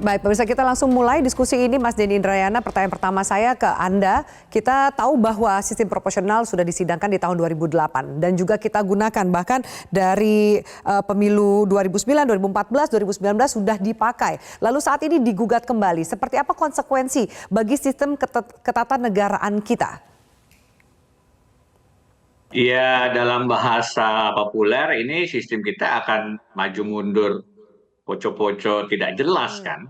Baik, pemirsa, kita langsung mulai diskusi ini, Mas Denny Indrayana. Pertanyaan pertama saya ke Anda, kita tahu bahwa sistem proporsional sudah disidangkan di tahun 2008 dan juga kita gunakan bahkan dari pemilu 2009, 2014, 2019 sudah dipakai. Lalu saat ini digugat kembali. Seperti apa konsekuensi bagi sistem ketatanegaraan kita? Ya, dalam bahasa populer ini sistem kita akan maju mundur, poco-poco tidak jelas kan.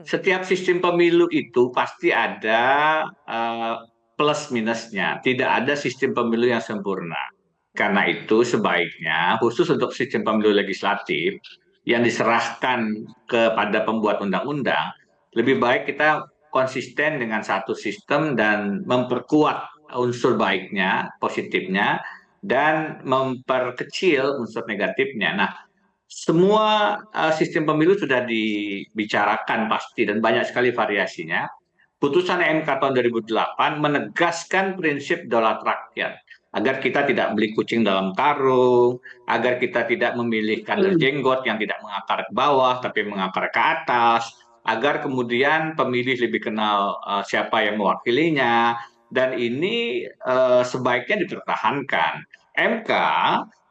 Setiap sistem pemilu itu pasti ada plus minusnya. Tidak ada sistem pemilu yang sempurna. Karena itu sebaiknya khusus untuk sistem pemilu legislatif yang diserahkan kepada pembuat undang-undang, lebih baik kita konsisten dengan satu sistem dan memperkuat unsur baiknya, positifnya, dan memperkecil unsur negatifnya. Nah, semua sistem pemilu sudah dibicarakan pasti dan banyak sekali variasinya. Putusan MK tahun 2008 menegaskan prinsip daulat rakyat agar kita tidak beli kucing dalam karung, agar kita tidak memilih kader jenggot yang tidak mengakar ke bawah tapi mengakar ke atas, agar kemudian pemilih lebih kenal siapa yang mewakilinya, dan ini sebaiknya dipertahankan. MK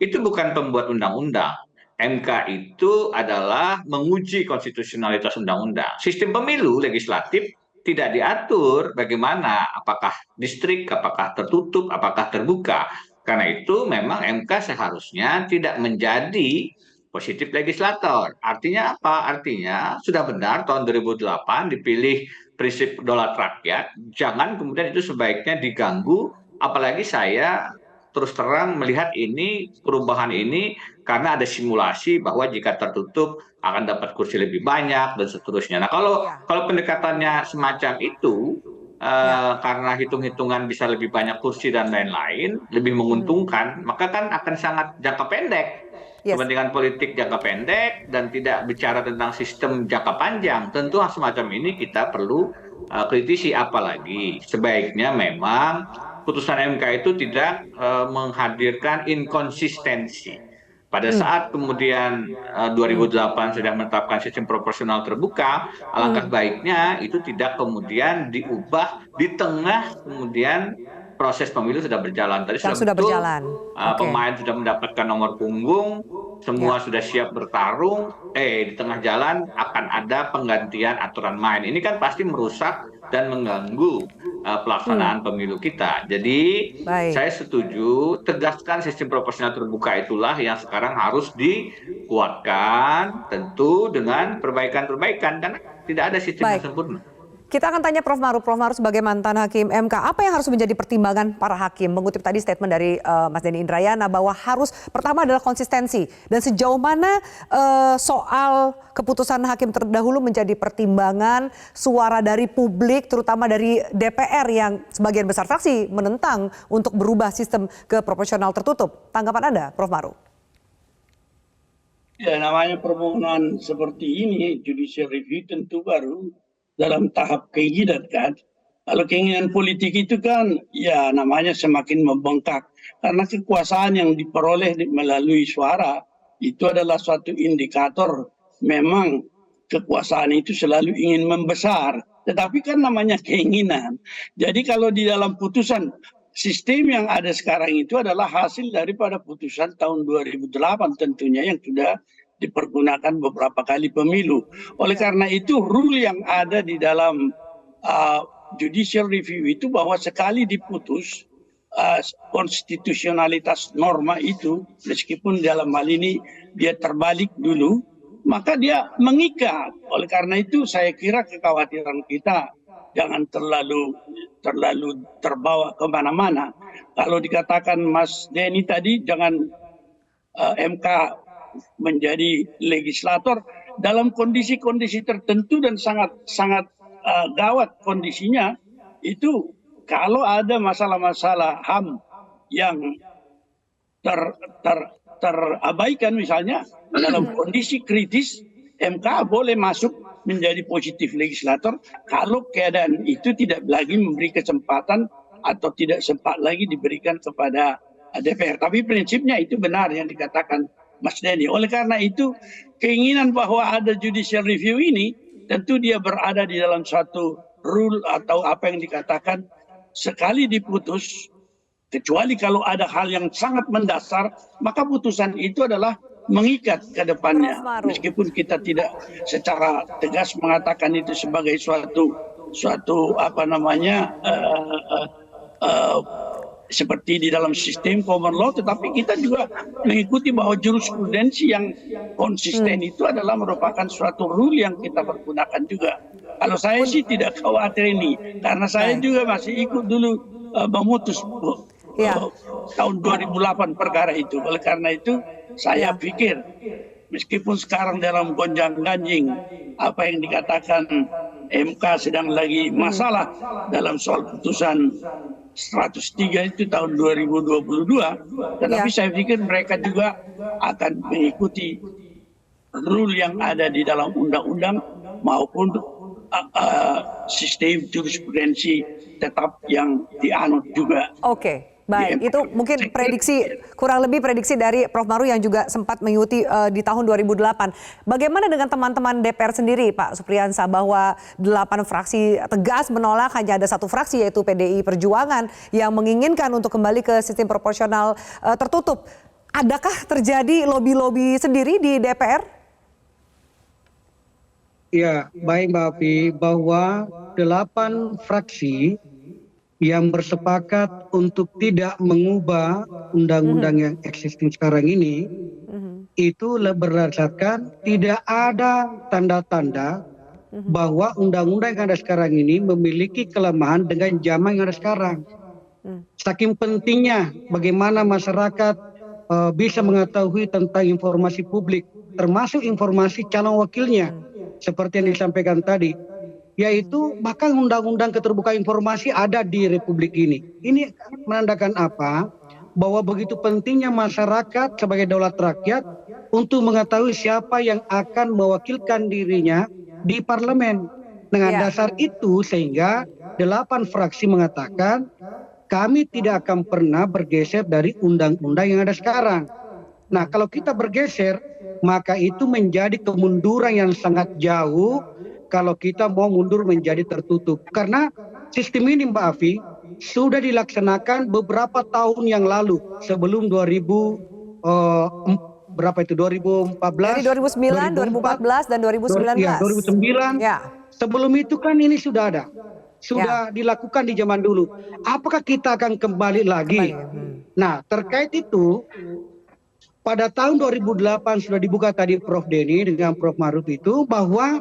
itu bukan pembuat undang-undang. MK itu adalah menguji konstitusionalitas undang-undang. Sistem pemilu legislatif tidak diatur bagaimana, apakah distrik, apakah tertutup, apakah terbuka. Karena itu memang MK seharusnya tidak menjadi positif legislator. Artinya apa? Artinya sudah benar tahun 2008 dipilih prinsip daulat rakyat, jangan kemudian itu sebaiknya diganggu, apalagi saya terus terang melihat ini perubahan ini karena ada simulasi bahwa jika tertutup akan dapat kursi lebih banyak dan seterusnya. Nah, kalau pendekatannya semacam itu karena hitung-hitungan bisa lebih banyak kursi dan lain-lain, lebih menguntungkan, maka kan akan sangat jangka pendek. Kepentingan politik jangka pendek dan tidak bicara tentang sistem jangka panjang. Tentu semacam ini kita perlu kritisi, apalagi sebaiknya memang putusan MK itu tidak menghadirkan inkonsistensi. Pada saat kemudian 2008 sudah menetapkan sistem proporsional terbuka, alangkah baiknya itu tidak kemudian diubah di tengah kemudian proses pemilu sudah berjalan. Tadi sudah betul, pemain sudah mendapatkan nomor punggung, semua sudah siap bertarung, di tengah jalan akan ada penggantian aturan main. Ini kan pasti merusak dan mengganggu pelaksanaan pemilu kita. Jadi saya setuju, tegaskan sistem proporsional terbuka itulah yang sekarang harus dikuatkan, tentu dengan perbaikan-perbaikan, karena tidak ada sistem yang sempurna. Kita akan tanya Prof. Maru. Prof. Maru sebagai mantan hakim MK, apa yang harus menjadi pertimbangan para hakim? Mengutip tadi statement dari Mas Denny Indrayana bahwa harus pertama adalah konsistensi. Dan sejauh mana soal keputusan hakim terdahulu menjadi pertimbangan suara dari publik, terutama dari DPR yang sebagian besar fraksi menentang untuk berubah sistem ke proporsional tertutup. Tanggapan Anda, Prof. Maru? Ya, namanya permohonan seperti ini, judicial review tentu baru dalam tahap keinginan kan. Kalau keinginan politik itu kan ya namanya semakin membengkak. Karena kekuasaan yang diperoleh melalui suara itu adalah suatu indikator memang kekuasaan itu selalu ingin membesar. Tetapi kan namanya keinginan. Jadi kalau di dalam putusan sistem yang ada sekarang itu adalah hasil daripada putusan tahun 2008 tentunya yang sudah dipergunakan beberapa kali pemilu. Oleh karena itu rule yang ada di dalam judicial review itu bahwa sekali diputus konstitusionalitas norma itu, meskipun dalam hal ini dia terbalik dulu, maka dia mengikat. Oleh karena itu saya kira kekhawatiran kita jangan terlalu terbawa kemana-mana. Kalau dikatakan Mas Denny tadi jangan MK menjadi legislator dalam kondisi-kondisi tertentu dan sangat gawat kondisinya itu, kalau ada masalah-masalah HAM yang terabaikan misalnya dalam kondisi kritis, MK boleh masuk menjadi positif legislator kalau keadaan itu tidak lagi memberi kesempatan atau tidak sempat lagi diberikan kepada DPR. Tapi prinsipnya itu benar yang dikatakan Mas Denny. Oleh karena itu keinginan bahwa ada judicial review ini tentu dia berada di dalam suatu rule atau apa yang dikatakan sekali diputus, kecuali kalau ada hal yang sangat mendasar, maka putusan itu adalah mengikat ke depannya. Prof. Maru. Meskipun kita tidak secara tegas mengatakan itu sebagai suatu apa namanya seperti di dalam sistem common law, tetapi kita juga mengikuti bahwa jurisprudensi yang konsisten itu adalah merupakan suatu rule yang kita pergunakan juga. Kalau saya sih tidak khawatir ini, karena saya juga masih ikut dulu memutus tahun 2008 perkara itu. Oleh karena itu saya pikir meskipun sekarang dalam gonjang-ganjing apa yang dikatakan MK sedang lagi masalah dalam soal putusan 103 itu tahun 2022, tetapi saya pikir mereka juga akan mengikuti rule yang ada di dalam undang-undang maupun sistem jurisprudensi tetap yang dianut juga. Oke. Baik, itu mungkin kurang lebih prediksi dari Prof. Maru yang juga sempat mengikuti di tahun 2008. Bagaimana dengan teman-teman DPR sendiri, Pak Supriyansa, bahwa 8 fraksi tegas menolak, hanya ada satu fraksi yaitu PDI Perjuangan yang menginginkan untuk kembali ke sistem proporsional tertutup. Adakah terjadi lobby-lobby sendiri di DPR? Ya, baik Mbak Afi, bahwa 8 fraksi yang bersepakat untuk tidak mengubah undang-undang yang existing sekarang ini, itu berdasarkan tidak ada tanda-tanda bahwa undang-undang yang ada sekarang ini memiliki kelemahan dengan zaman yang ada sekarang. Saking pentingnya bagaimana masyarakat bisa mengetahui tentang informasi publik, termasuk informasi calon wakilnya, seperti yang disampaikan tadi. Yaitu bahkan undang-undang keterbukaan informasi ada di Republik ini. Ini menandakan apa? Bahwa begitu pentingnya masyarakat sebagai daulat rakyat untuk mengetahui siapa yang akan mewakilkan dirinya di parlemen. Dengan dasar itu sehingga 8 fraksi mengatakan kami tidak akan pernah bergeser dari undang-undang yang ada sekarang. Nah, kalau kita bergeser maka itu menjadi kemunduran yang sangat jauh kalau kita mau mundur menjadi tertutup. Karena sistem ini Mbak Afi sudah dilaksanakan beberapa tahun yang lalu sebelum 2014. Dari 2009, 2014 dan 2019. Ya, 2009. Ya. Sebelum itu kan ini sudah ada. Sudah dilakukan di zaman dulu. Apakah kita akan kembali lagi? Nah, terkait itu pada tahun 2008 sudah dibuka tadi Prof Denny dengan Prof Maruf itu bahwa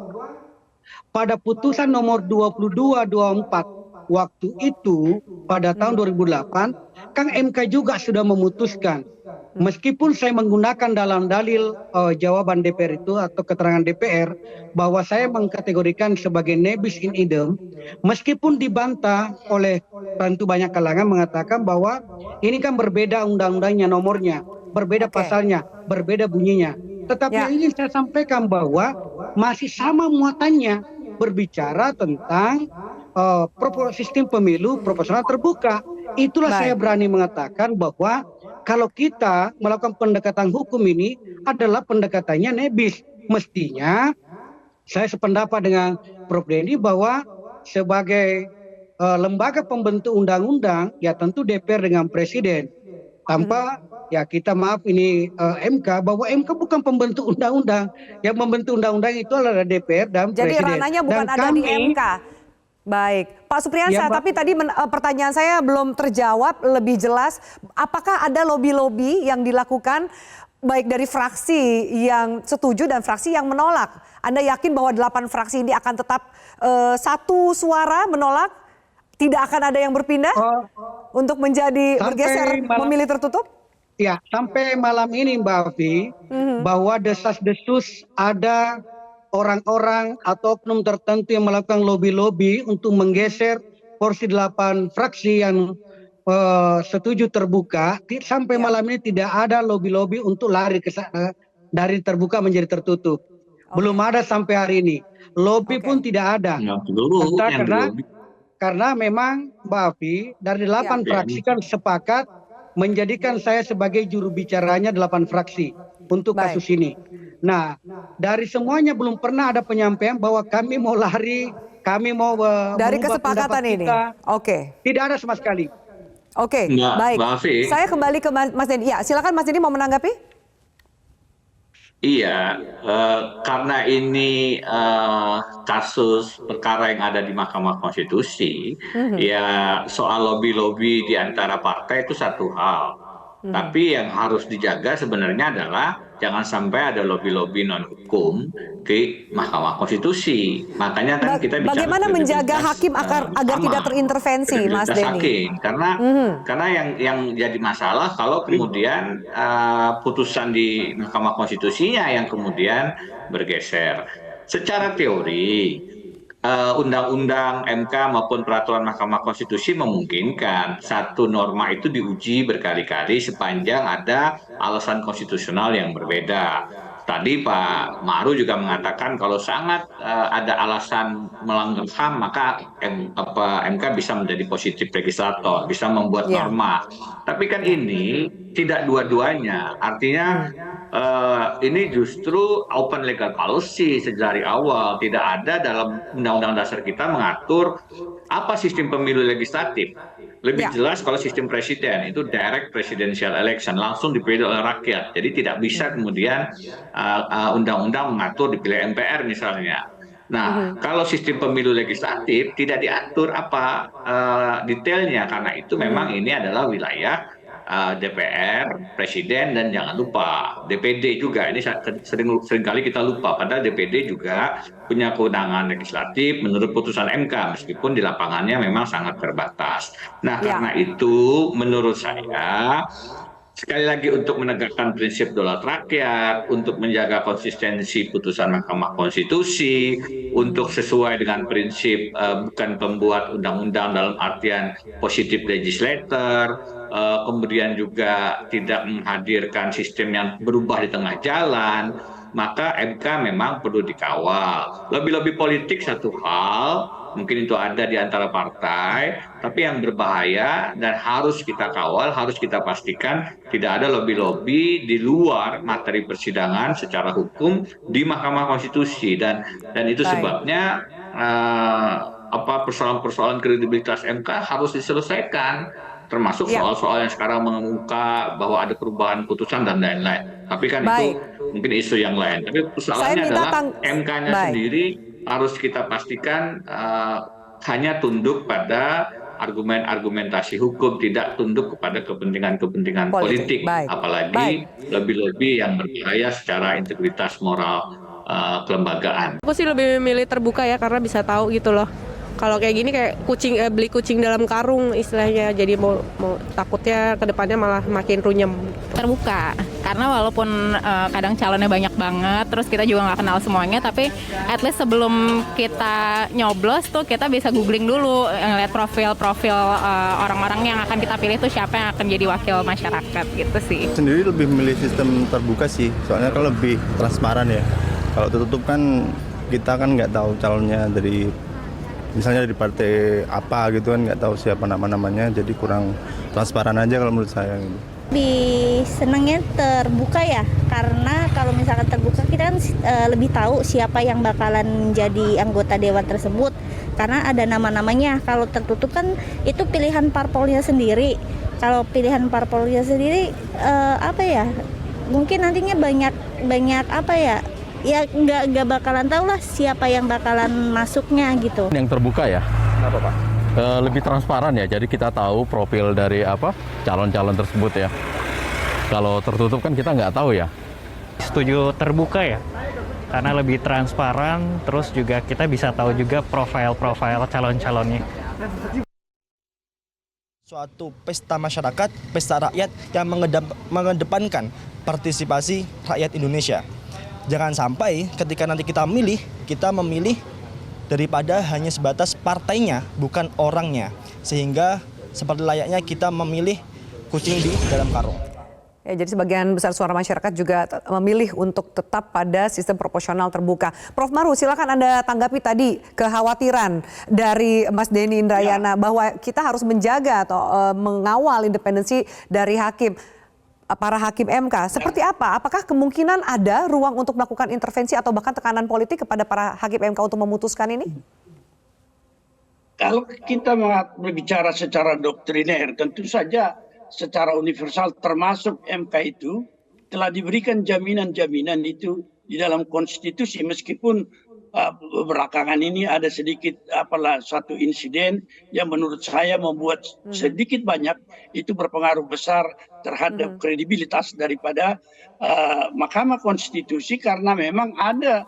pada putusan nomor 2224 waktu itu pada tahun 2008 kan MK juga sudah memutuskan, meskipun saya menggunakan dalam dalil jawaban DPR itu atau keterangan DPR bahwa saya mengkategorikan sebagai nebis in idem, meskipun dibantah oleh tentu banyak kalangan mengatakan bahwa ini kan berbeda undang-undangnya, nomornya berbeda, pasalnya berbeda, bunyinya. Tetapi yang ingin saya sampaikan bahwa masih sama muatannya, berbicara tentang sistem pemilu proporsional terbuka. Itulah saya berani mengatakan bahwa kalau kita melakukan pendekatan hukum ini adalah pendekatannya nebis. Mestinya saya sependapat dengan Prof Denny bahwa sebagai lembaga pembentuk undang-undang ya tentu DPR dengan Presiden. Tanpa ya kita maaf ini MK, bahwa MK bukan pembentuk undang-undang. Yang membentuk undang-undang itu adalah DPR dan Presiden. Jadi ranahnya bukan ada di MK. Baik, Pak Supriyansa, tapi tadi pertanyaan saya belum terjawab lebih jelas. Apakah ada lobby-lobby yang dilakukan baik dari fraksi yang setuju dan fraksi yang menolak? Anda yakin bahwa 8 fraksi ini akan tetap satu suara menolak? Tidak akan ada yang berpindah untuk menjadi bergeser memilih tertutup? Ya, sampai malam ini Mbak Afi, bahwa desas-desus ada orang-orang atau oknum tertentu yang melakukan lobby-lobby untuk menggeser porsi 8 fraksi yang setuju terbuka. Sampai malam ini tidak ada lobby-lobby untuk lari dari terbuka menjadi tertutup. Belum ada sampai hari ini. Lobby pun tidak ada. Karena memang Mbak Afi dari 8 fraksi kan sepakat menjadikan saya sebagai juru bicaranya 8 fraksi untuk kasus ini. Nah, dari semuanya belum pernah ada penyampaian bahwa kami mau lari, kami mau Dari merubah kesepakatan pendapat ini. kita. Oke. Tidak ada sama sekali. Oke, baik. Mbak Afi. Saya kembali ke Mas Denny. Ya, silakan Mas Denny mau menanggapi. Iya, karena ini kasus perkara yang ada di Mahkamah Konstitusi, ya soal lobby-lobby di antara partai itu satu hal. Tapi yang harus dijaga sebenarnya adalah jangan sampai ada lobby-lobby non-hukum ke Mahkamah Konstitusi. Makanya kan kita bicara Bagaimana menjaga kredibilitas, hakim agar tidak terintervensi, Mas kredibilitas Denny? hakim. Karena yang jadi masalah kalau kemudian putusan di Mahkamah Konstitusinya yang kemudian bergeser. Secara teori, undang-undang MK maupun peraturan Mahkamah Konstitusi memungkinkan satu norma itu diuji berkali-kali sepanjang ada alasan konstitusional yang berbeda. Tadi Pak Ma'ruf juga mengatakan kalau sangat ada alasan melanggar HAM maka MK bisa menjadi positif legislator, bisa membuat norma. Tapi kan ini tidak dua-duanya. Artinya ini justru open legal policy sejak dari awal. Tidak ada dalam Undang-Undang Dasar kita mengatur apa sistem pemilu legislatif. Lebih jelas kalau sistem presiden itu direct presidential election, langsung dipilih oleh rakyat. Jadi tidak bisa kemudian undang-undang mengatur dipilih MPR misalnya. Nah, kalau sistem pemilu legislatif tidak diatur apa detailnya, karena itu memang ini adalah wilayah DPR, Presiden, dan jangan lupa DPD juga. Ini seringkali kita lupa, padahal DPD juga punya kewenangan legislatif menurut putusan MK, meskipun di lapangannya memang sangat terbatas. Nah, karena itu menurut saya, sekali lagi untuk menegakkan prinsip daulat rakyat, untuk menjaga konsistensi putusan Mahkamah Konstitusi, untuk sesuai dengan prinsip bukan pembuat undang-undang dalam artian positif legislator, kemudian juga tidak menghadirkan sistem yang berubah di tengah jalan, maka MK memang perlu dikawal. Lebih-lebih politik satu hal, mungkin itu ada di antara partai, tapi yang berbahaya dan harus kita kawal, harus kita pastikan tidak ada lobby-lobby di luar materi persidangan secara hukum di Mahkamah Konstitusi, dan itu sebabnya persoalan-persoalan kredibilitas MK harus diselesaikan, termasuk soal-soal yang sekarang mengemuka bahwa ada perubahan putusan dan lain-lain. Tapi kan itu mungkin isu yang lain. Tapi persoalannya adalah MK-nya sendiri harus kita pastikan hanya tunduk pada argumentasi hukum, tidak tunduk kepada kepentingan politik. Apalagi lobby-lobby yang berbahaya secara integritas moral kelembagaan. Aku sih lebih memilih terbuka ya, karena bisa tahu gitu loh. Kalau kayak gini kayak beli kucing dalam karung istilahnya, jadi mau takutnya kedepannya malah makin runyem. Terbuka, karena walaupun kadang calonnya banyak banget, terus kita juga nggak kenal semuanya, tapi at least sebelum kita nyoblos tuh kita bisa googling dulu, ngeliat profil orang-orang yang akan kita pilih tuh siapa yang akan jadi wakil masyarakat gitu sih. Sendiri lebih memilih sistem terbuka sih, soalnya kalau lebih transparan ya. Kalau tertutup kan kita kan nggak tahu calonnya dari misalnya dari partai apa gitu kan, nggak tahu siapa namanya, jadi kurang transparan aja kalau menurut saya gitu. Lebih senangnya terbuka ya, karena kalau misalkan terbuka kita kan lebih tahu siapa yang bakalan menjadi anggota dewan tersebut, karena ada nama-namanya. Kalau tertutup kan itu pilihan parpolnya sendiri. Kalau pilihan parpolnya sendiri mungkin nantinya banyak ya nggak bakalan tahu lah siapa yang bakalan masuknya gitu. Yang terbuka ya. Kenapa Pak? Lebih transparan ya, jadi kita tahu profil dari calon-calon tersebut ya. Kalau tertutup kan kita nggak tahu ya. Setuju terbuka ya, karena lebih transparan, terus juga kita bisa tahu juga profil calon-calonnya. Suatu pesta masyarakat, pesta rakyat yang mengedepankan partisipasi rakyat Indonesia. Jangan sampai ketika nanti kita memilih daripada hanya sebatas partainya, bukan orangnya. Sehingga seperti layaknya kita memilih kucing di dalam karung. Ya, jadi sebagian besar suara masyarakat juga memilih untuk tetap pada sistem proporsional terbuka. Prof. Ma'ruf, silakan Anda tanggapi tadi kekhawatiran dari Mas Denny Indrayana bahwa kita harus menjaga atau mengawal independensi dari hakim. para hakim MK. Seperti apa? Apakah kemungkinan ada ruang untuk melakukan intervensi atau bahkan tekanan politik kepada para hakim MK untuk memutuskan ini? Kalau kita berbicara secara doktriner, tentu saja secara universal termasuk MK itu telah diberikan jaminan-jaminan itu di dalam konstitusi, meskipun belakangan ini ada sedikit satu insiden yang menurut saya membuat sedikit banyak itu berpengaruh besar terhadap kredibilitas daripada Mahkamah Konstitusi, karena memang ada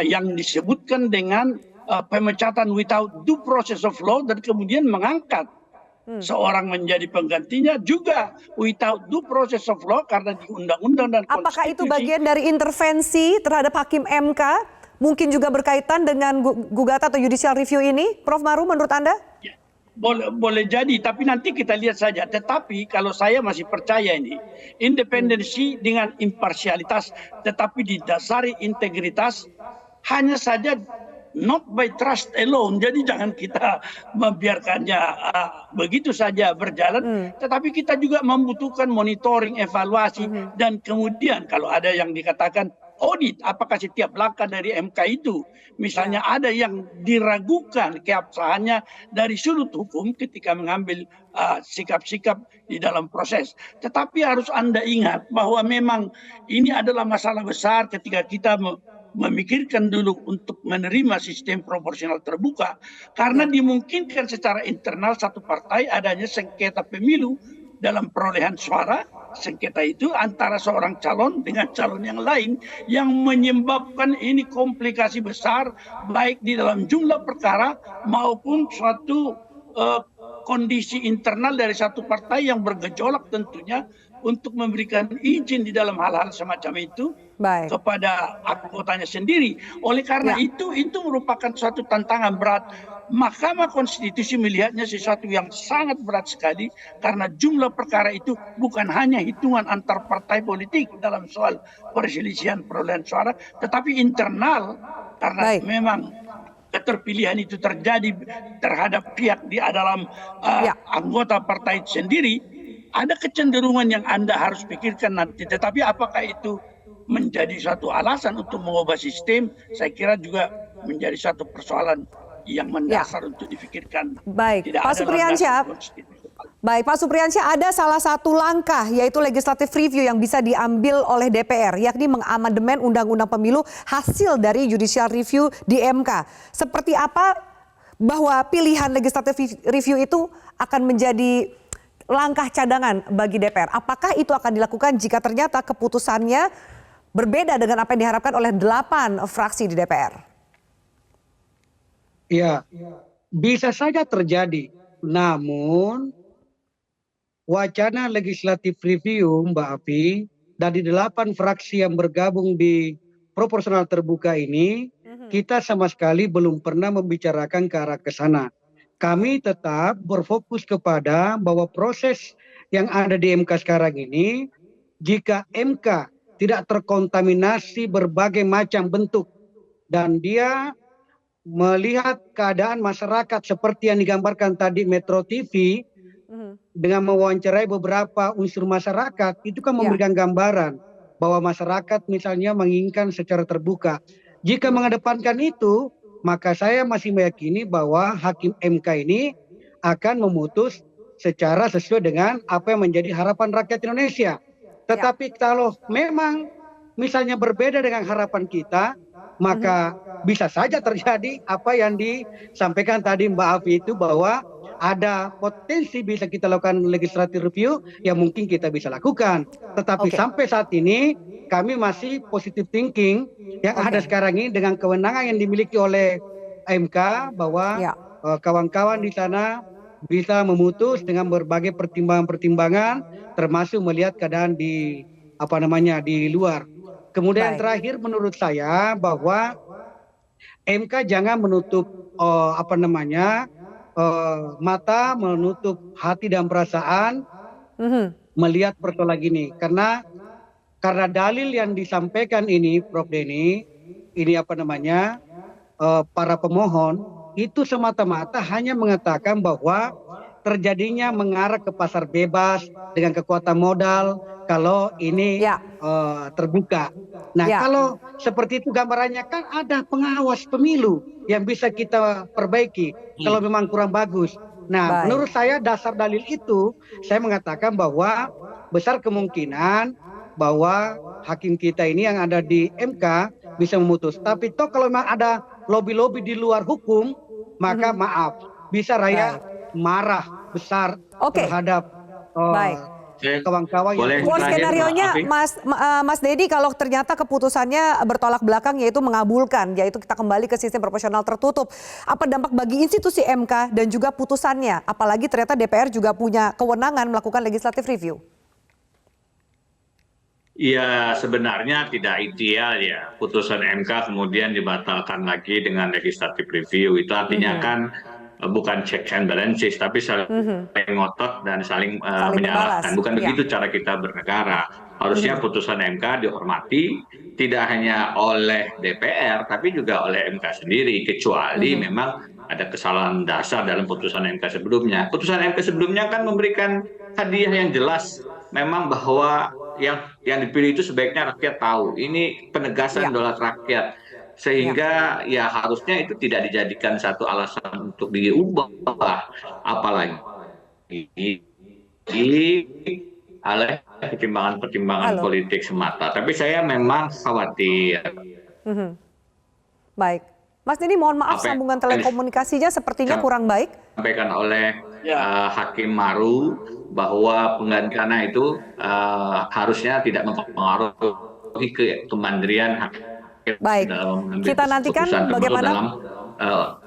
yang disebutkan dengan pemecatan without due process of law, dan kemudian mengangkat seorang menjadi penggantinya juga without due process of law karena di undang-undang dan konstitusi. Apakah itu bagian dari intervensi terhadap hakim MK? Mungkin juga berkaitan dengan gugatan atau judicial review ini, Prof. Maru, menurut Anda? Ya, boleh jadi, tapi nanti kita lihat saja. Tetapi kalau saya masih percaya ini, independensi dengan imparsialitas, tetapi didasari integritas, hanya saja not by trust alone. Jadi jangan kita membiarkannya begitu saja berjalan, tetapi kita juga membutuhkan monitoring, evaluasi, dan kemudian kalau ada yang dikatakan audit, apakah setiap langkah dari MK itu, misalnya ada yang diragukan keabsahannya dari sudut hukum ketika mengambil sikap-sikap di dalam proses. Tetapi harus Anda ingat bahwa memang ini adalah masalah besar ketika kita memikirkan dulu untuk menerima sistem proporsional terbuka, karena dimungkinkan secara internal satu partai adanya sengketa pemilu dalam perolehan suara. Sengketa itu antara seorang calon dengan calon yang lain yang menyebabkan ini komplikasi besar baik di dalam jumlah perkara maupun suatu kondisi internal dari satu partai yang bergejolak tentunya untuk memberikan izin di dalam hal-hal semacam itu kepada anggotanya sendiri. Oleh karena itu merupakan suatu tantangan berat. Mahkamah Konstitusi melihatnya sesuatu yang sangat berat sekali karena jumlah perkara itu bukan hanya hitungan antar partai politik dalam soal perselisihan perolehan suara, tetapi internal karena memang keterpilihan itu terjadi terhadap pihak di dalam anggota partai sendiri. Ada kecenderungan yang Anda harus pikirkan nanti, tetapi apakah itu menjadi suatu alasan untuk mengubah sistem? Saya kira juga menjadi satu persoalan yang mendasar untuk dipikirkan. Baik, Pak Supriyansyah. Baik, Pak Supriyansyah, ada salah satu langkah yaitu legislative review yang bisa diambil oleh DPR, yakni mengamandemen Undang-Undang Pemilu hasil dari judicial review di MK. Seperti apa bahwa pilihan legislative review itu akan menjadi langkah cadangan bagi DPR? Apakah itu akan dilakukan jika ternyata keputusannya berbeda dengan apa yang diharapkan oleh 8 fraksi di DPR? Ya, bisa saja terjadi. Namun, wacana legislatif review, Mbak Afi, dari 8 fraksi yang bergabung di proporsional terbuka ini, kita sama sekali belum pernah membicarakan ke arah ke sana. Kami tetap berfokus kepada bahwa proses yang ada di MK sekarang ini, jika MK tidak terkontaminasi berbagai macam bentuk, dan dia melihat keadaan masyarakat seperti yang digambarkan tadi Metro TV, dengan mewawancarai beberapa unsur masyarakat, itu kan memberikan gambaran bahwa masyarakat misalnya menginginkan secara terbuka. Jika mengedepankan itu, maka saya masih meyakini bahwa hakim MK ini akan memutus secara sesuai dengan apa yang menjadi harapan rakyat Indonesia. Tetapi kalau memang misalnya berbeda dengan harapan kita, maka bisa saja terjadi apa yang disampaikan tadi Mbak Afi itu, bahwa ada potensi bisa kita lakukan legislative review yang mungkin kita bisa lakukan. Tetapi sampai saat ini kami masih positive thinking yang ada sekarang ini dengan kewenangan yang dimiliki oleh MK, bahwa kawan-kawan di sana bisa memutus dengan berbagai pertimbangan-pertimbangan, termasuk melihat keadaan di di luar. Kemudian terakhir menurut saya bahwa MK jangan menutup mata, menutup hati dan perasaan melihat persoalan gini, karena dalil yang disampaikan ini, Prof Denny, ini para pemohon itu semata-mata hanya mengatakan bahwa terjadinya mengarah ke pasar bebas dengan kekuatan modal kalau ini terbuka. Nah, kalau seperti itu gambarannya kan ada pengawas pemilu yang bisa kita perbaiki kalau memang kurang bagus. Nah, menurut saya dasar dalil itu saya mengatakan bahwa besar kemungkinan bahwa hakim kita ini yang ada di MK bisa memutus. Tapi toh kalau memang ada lobby-lobby di luar hukum, maka maaf, bisa rakyat marah besar terhadap kawan-kawan yang Worst skenario-nya Mas Dedi, kalau ternyata keputusannya bertolak belakang yaitu mengabulkan, yaitu kita kembali ke sistem proporsional tertutup. Apa dampak bagi institusi MK dan juga putusannya? Apalagi ternyata DPR juga punya kewenangan melakukan legislative review. Ya, sebenarnya tidak ideal ya putusan MK kemudian dibatalkan lagi dengan legislative review. Itu artinya kan bukan checks and balances, tapi saling ngotot dan saling menyalahkan. Bukan begitu cara kita bernegara. Harusnya putusan MK dihormati tidak hanya oleh DPR, tapi juga oleh MK sendiri, kecuali memang ada kesalahan dasar dalam putusan MK sebelumnya. Putusan MK sebelumnya kan memberikan hadiah yang jelas, memang bahwa yang dipilih itu sebaiknya rakyat tahu. Ini penegasan dolar rakyat. Sehingga ya harusnya itu tidak dijadikan satu alasan untuk diubah. Apalagi oleh pertimbangan politik semata. Tapi saya memang khawatir. Baik. Mas Dedi, mohon maaf sambungan telekomunikasinya sepertinya kurang baik. Disampaikan oleh Hakim Maru bahwa penggantiannya itu harusnya tidak mempengaruhi kemandirian hakim. Baik, kita nantikan bagaimana dalam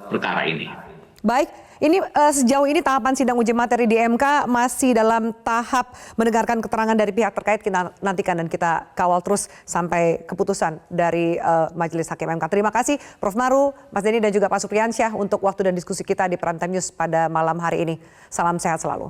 perkara ini. Baik, ini sejauh ini tahapan sidang uji materi di MK masih dalam tahap mendengarkan keterangan dari pihak terkait. Kita nantikan dan kita kawal terus sampai keputusan dari Majelis Hakim MK. Terima kasih Prof. Maru, Mas Dedi dan juga Pak Supriyansyah untuk waktu dan diskusi kita di Prime Time News pada malam hari ini. Salam sehat selalu.